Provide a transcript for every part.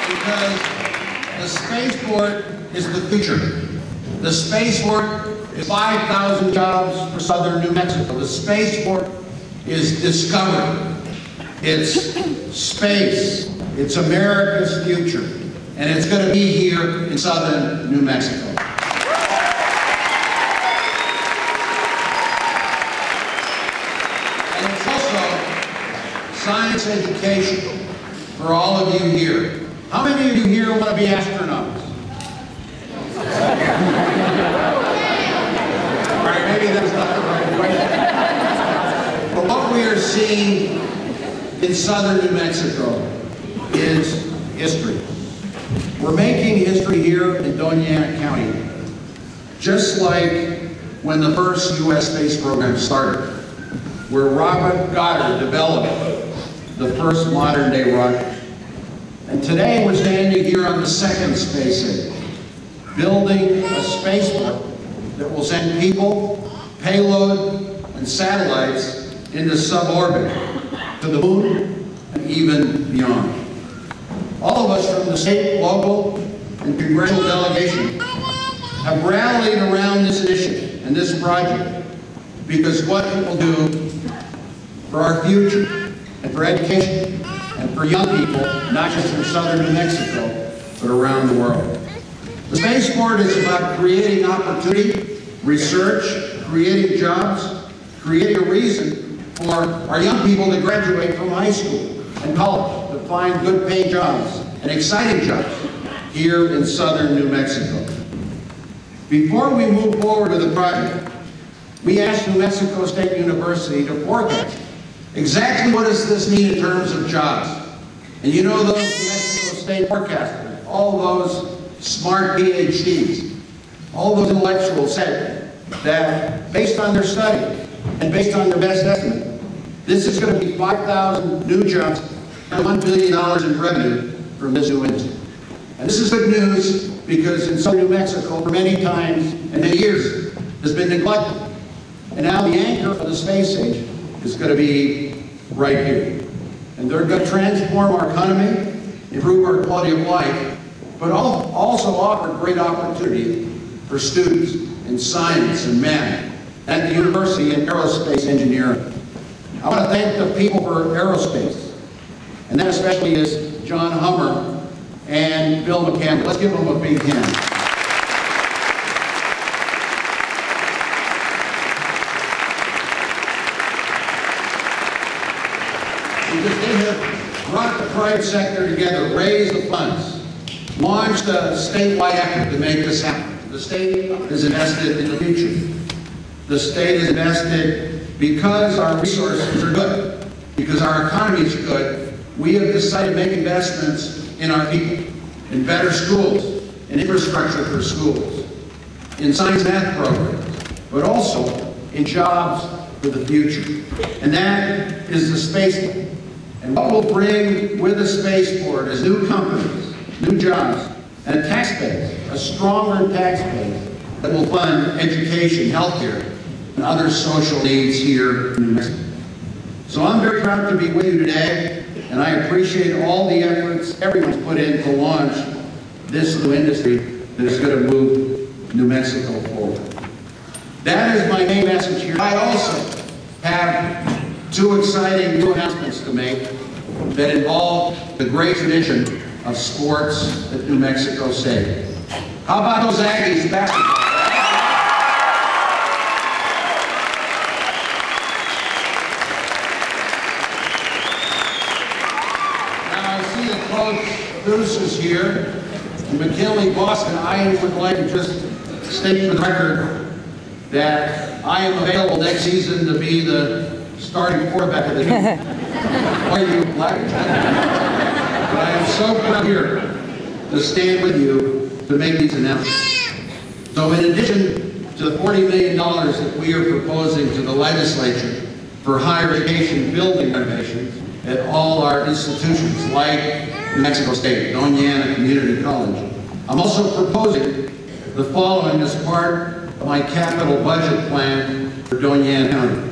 because the spaceport is the future. The spaceport is 5,000 jobs for southern New Mexico. The spaceport is discovery. It's space. It's America's future. And it's going to be here in southern New Mexico. And it's also science education for all of you here. How many of you here want to be astronauts? All right, maybe that's not the right question. But what we are seeing in southern New Mexico is history. We're making history here in Doña County, just like when the first U.S. space program started, where Robert Goddard developed the first modern-day rocket. And today we're standing here on the second space age, building a spaceport that will send people, payload, and satellites into suborbit, to the moon, and even beyond. All of us from the state, local, and congressional delegation have rallied around this initiative and this project because what it will do for our future and for education and for young people, not just in southern New Mexico, but around the world. The spaceport is about creating opportunity, research, creating jobs, creating a reason for our young people to graduate from high school and college, to find good paying jobs and exciting jobs here in southern New Mexico. Before we move forward with the project, we asked New Mexico State University to forecast exactly what does this mean in terms of jobs. And you know those New Mexico State forecasters, all those smart PhDs, all those intellectuals said that based on their study and based on their best estimate, this is going to be 5,000 new jobs and $1 billion in revenue from this new industry. And this is good news because in southern New Mexico, for many times and many years, has been neglected. And now the anchor for the space age is going to be right here. And they're going to transform our economy, improve our quality of life, but also offer great opportunity for students in science and math at the university in aerospace engineering. I want to thank the people for aerospace, and that especially is John Hummer and Bill McCampbell. Let's give them a big hand. Because they have brought the private sector together, raised the funds, launched a statewide effort to make this happen. The state is invested in the future. The state is invested because our resources are good, because our economy is good. We have decided to make investments in our people, in better schools, in infrastructure for schools, in science and math programs, but also in jobs for the future. And that is the spaceport. And what we'll bring with the spaceport is new companies, new jobs, and a tax base, a stronger tax base that will fund education, healthcare, and other social needs here in New Mexico. So I'm very proud to be with you today, and I appreciate all the efforts everyone's put in to launch this new industry that is going to move New Mexico forward. That is my main message here. I also have two exciting new announcements to make that involve the great tradition of sports at New Mexico State. How about those Aggies basketball? Now I see that Coach Bruce is here, and McKinley, Boston. I would like to just state for the record that I am available next season to be the starting quarterback of the team. Why are you laughing? But I am so proud here to stand with you to make these announcements. So in addition to the $40 million that we are proposing to the legislature for higher education building renovations at all our institutions like New Mexico State, Doña Community College, I'm also proposing the following as part of my capital budget plan for Doña County.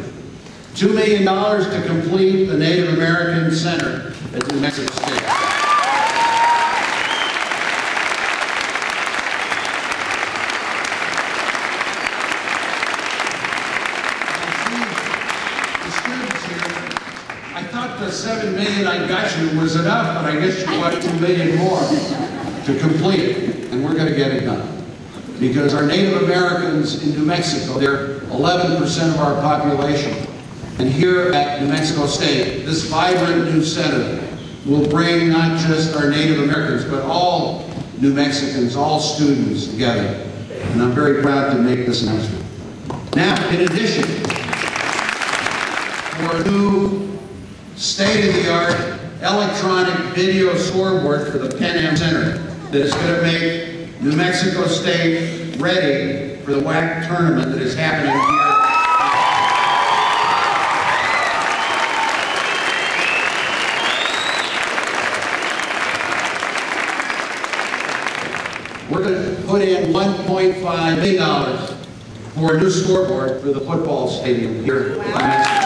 $2 million to complete the Native American Center at New Mexico State. about 2 million more to complete it, and we're going to get it done. Because our Native Americans in New Mexico, they're 11% of our population. And here at New Mexico State, this vibrant new center will bring not just our Native Americans, but all New Mexicans, all students together. And I'm very proud to make this announcement. Now, in addition, for a new state-of-the-art electronic video scoreboard for the NM Center that is going to make New Mexico State ready for the WAC tournament that is happening here. We're going to put in $1.5 million for a new scoreboard for the football stadium here in Mexico.